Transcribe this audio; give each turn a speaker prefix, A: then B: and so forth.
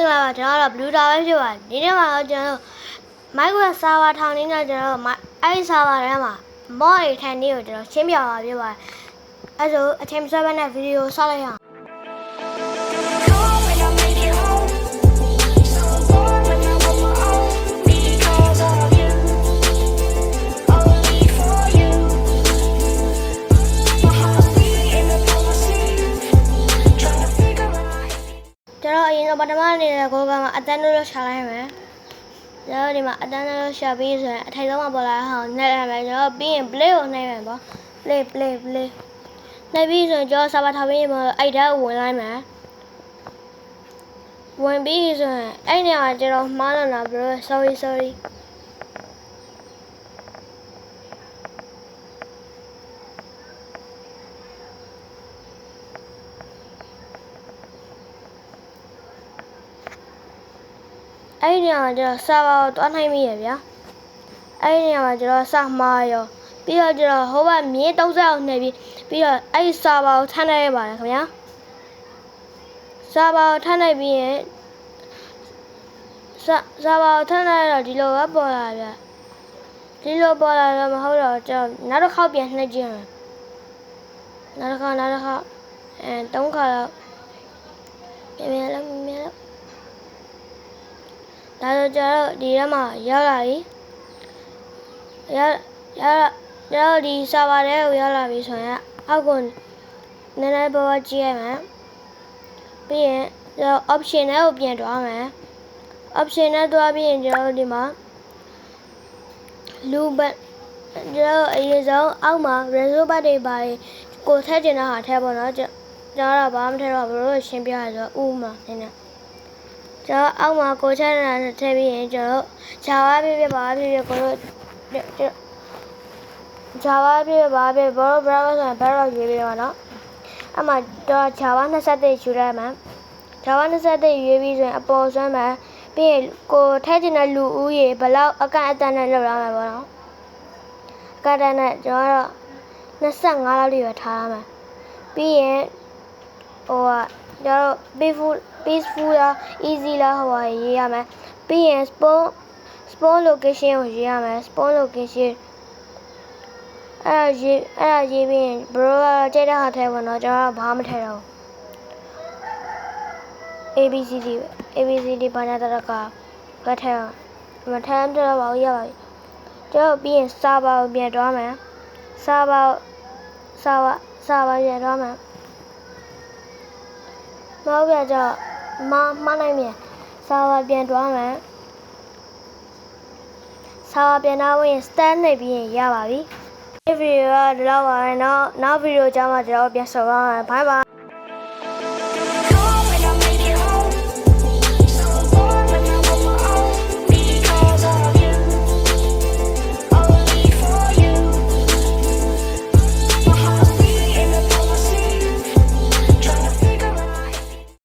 A: င်္ဂလာပါကျွန်တော်တို့ Blue Star ပဲဖြစ်ပါတယ်ဒီနေ့မှာတော့ကျွန်တော်တို့ Microsoft server ထောင်နေနဲ့ကျွန်တော်တို့အဲဒီ server ထဲမှာ mod တွေထိုင်နေကိုကျွန်တော်ရှင်းပြပါပြပါတယ်အဲဆိုအချိန်7နဲ့ဗီဒီယိုစလိုက်ရအောင်ကျွန်တော်အရင်ကပထမနေတဲ့ကိုကမှာအတန်းလို့ရှာလိုက်မယ်ကျွန်တော်ဒီမှာအတန်းလို့ရှာပြီးဆိုရင်အထိုက်ဆုံးမှာပေါ်လာဟောင်းနှိပ်လိုက်မယ်ကျွန်တော်ပြီးရင် play ကိုနှိပ်မယ်ပေါ့ play နှိပ်ပြီးဆိုရင်ကျွန်တော် server ထားပြီးမှအဲ့ဒါကိုဝင်လိုက်မယ်ဝင်ပြီးဆိုရင်အဲ့နေရာကျွန်တော်မှားလို့လား bro sorryအဲ့ဒီနေရာမှာကျွန်တော် server ကိုတွားနိုင်မိရဗျာအဲ့ဒီနေရာမှာကျွန်တော်စမှားရောပြီးတော့ကျွန်တော်ဟိုဘက်မြေ30အောင်နှိပ်ပြီးတော့အဲ့ဒီ server ကိုထပ်လိုက်ရပါတယ်ခင်ဗျာ server ကိုထပ်လိုက်ပြီးရင် server ကိုထပ်လိုက်တော့ဒီလိုပဲပေါ်လာဗျာဒီလိုပေါ်လာတော့မဟုတ်တော့ကျွန်တော်နောက်တစ်ခေါက်ပြန်နှိပ်ကြည့်မယ်နောက်တစ်ခေါက်3ခါတော့မြင်လားဒါဆိုကျွန်တော်ဒီထဲမှာရောက်လာပြီရောက်ဒီ server ထဲကိုရောက်လာပြီဆိုရင်အောက်ကိုနည်းနည်းပေါ်ကြည့်ရမယ်ပြီးရင်ကျွန်တော် option တွေကိုပြန်သွားမယ် option နဲ့သွားပြီးရင်ကျွန်တော်ဒီမှာလူပတ်ကျွန်တော်အရင်ဆုံးအောက်မှာ resource ဘတ်တွေပါတယ်ကိုထည့်ချင်တဲ့ဟာထည့်ပေါ့နော်ကျွန်တော်တော့ဘာမှမထည့်တော့ဘလို့ရှင်းပြရဆိုဥမာနည်းနည်းကျွန်တော်အောက်မှာကိုချမ်းတာထည့်ပြီးရင်ကျွန်တော်Java ပြပါပြကိုတို့Java ပြပါပြဘော browser ဆိုရင် browser ရေးပြီးတော့နော်အဲ့မှာတော့ Java 21ယူလိုက်မှာ Java 21ရေးပြီးဆိုရင်အပေါ်ဆွမ်းမှာပြီးရင်ကိုထည့်ချင်တဲ့လူဦးရေဘယ်လောက်အကန့်အသတ်နဲ့လောက်ရမှာပေါ့နော်အကန့်အသတ်နဲ့ကျွန်တော်25လောက်လေးပဲထားရမှာပြီးရင်ဟိုကကျွန်တော် peaceful လား easy လားဟိုရေးရမယ်ပြီးရင် spawn location ကိုရေးရမယ် spawn location အဲ့ဒါရေးပြီးရင် bro ကကြိုက်တဲ့ဟာထည့်ပါတော့ကျွန်တော်ဘာမှမထည့်တော့ဘူး abcd ဘာညာတရကဘတ်ထည့်မထမ်းတော့ပါဘူးရပါပြီကျွန်တော်ပြီးရင် server ကိုပြန်သွားမယ် server ပြန်သွားမယ်မဟုတ်ပြကြမှားနိုင်မြန်server ပြန်သွားမယ် server ပြန်သွားရင် stand နေပြီးရင်ရပါပြီဒီဗီဒီယိုကဒီလောက်ပါပဲနောက်ဗီဒီယိုကြမှာကျွန်တော်ပြန်ဆော်ပါမယ် bye bye